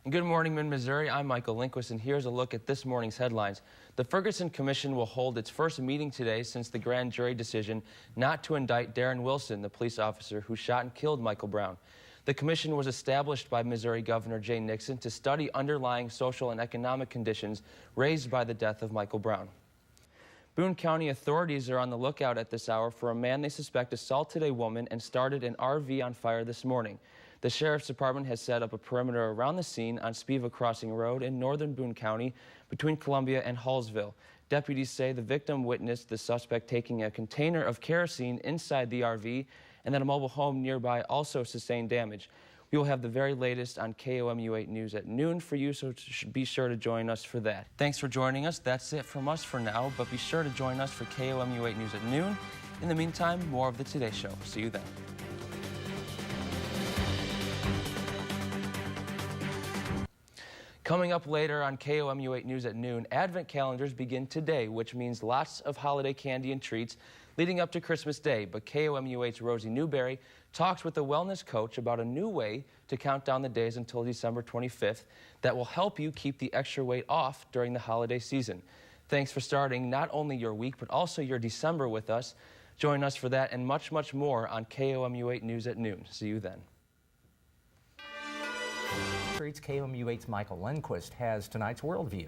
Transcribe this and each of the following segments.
Good morning, Mid-Missouri. I'm Michael Lindquist, and here's a look at this morning's headlines. The Ferguson Commission will hold its first meeting today since the grand jury decision not to indict Darren Wilson, the police officer who shot and killed Michael Brown. The commission was established by Missouri Governor Jay Nixon to study underlying social and economic conditions raised by the death of Michael Brown. Boone County authorities are on the lookout at this hour for a man they suspect assaulted a woman and started an RV on fire this morning. The Sheriff's Department has set up a perimeter around the scene on Spiva Crossing Road in northern Boone County between Columbia and Hallsville. Deputies say the victim witnessed the suspect taking a container of kerosene inside the RV and that a mobile home nearby also sustained damage. We will have the very latest on KOMU-8 News at noon for you, so be sure to join us for that. Thanks for joining us. That's it from us for now, but be sure to join us for KOMU-8 News at noon. In the meantime, more of the Today Show. See you then. Coming up later on KOMU-8 News at noon, Advent calendars begin today, which means lots of holiday candy and treats leading up to Christmas Day. But KOMU-8's Rosie Newberry talks with a wellness coach about a new way to count down the days until December 25th that will help you keep the extra weight off during the holiday season. Thanks for starting not only your week, but also your December with us. Join us for that and much, much more on KOMU-8 News at noon. See you then. KOMU-8's Michael Lindquist has tonight's Worldview.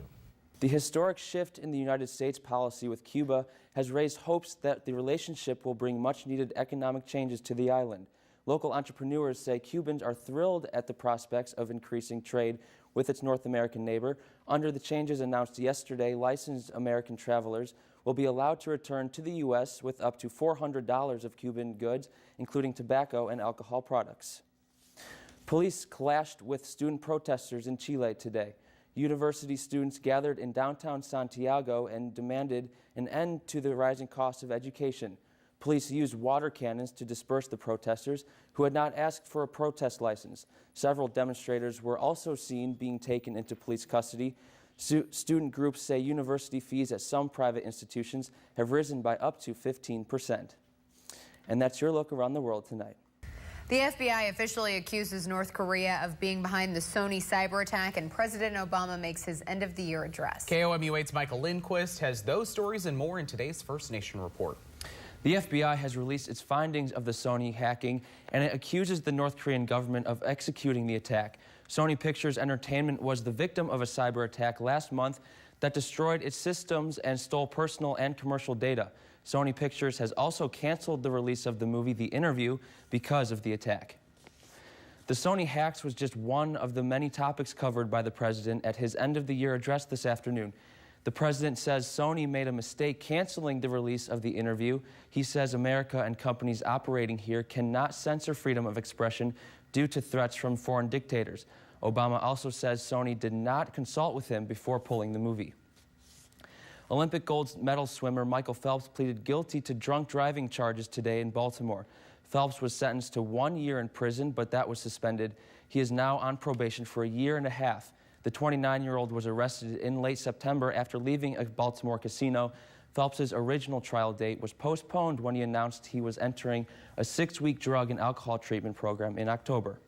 The historic shift in the United States policy with Cuba has raised hopes that the relationship will bring much-needed economic changes to the island. Local entrepreneurs say Cubans are thrilled at the prospects of increasing trade with its North American neighbor. Under the changes announced yesterday, licensed American travelers will be allowed to return to the U.S. with up to $400 of Cuban goods, including tobacco and alcohol products. Police clashed with student protesters in Chile today. University students gathered in downtown Santiago and demanded an end to the rising cost of education. Police used water cannons to disperse the protesters, who had not asked for a protest license. Several demonstrators were also seen being taken into police custody. Student groups say university fees at some private institutions have risen by up to 15%. And that's your look around the world tonight. The FBI officially accuses North Korea of being behind the Sony cyber attack, and President Obama makes his end-of-the-year address. KOMU-8's Michael Lindquist has those stories and more in today's First Nation Report. The FBI has released its findings of the Sony hacking, and it accuses the North Korean government of executing the attack. Sony Pictures Entertainment was the victim of a cyber attack last month that destroyed its systems and stole personal and commercial data. Sony Pictures has also canceled the release of the movie The Interview because of the attack. The Sony hacks was just one of the many topics covered by the president at his end-of-the-year address this afternoon. The president says Sony made a mistake canceling the release of The Interview. He says America and companies operating here cannot censor freedom of expression due to threats from foreign dictators. Obama also says Sony did not consult with him before pulling the movie. Olympic gold medal swimmer Michael Phelps pleaded guilty to drunk driving charges today in Baltimore. Phelps was sentenced to 1 year in prison, but that was suspended. He is now on probation for a year and a half. The 29-year-old was arrested in late September after leaving a Baltimore casino. Phelps's original trial date was postponed when he announced he was entering a 6-week drug and alcohol treatment program in October.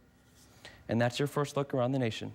And that's your first look around the nation.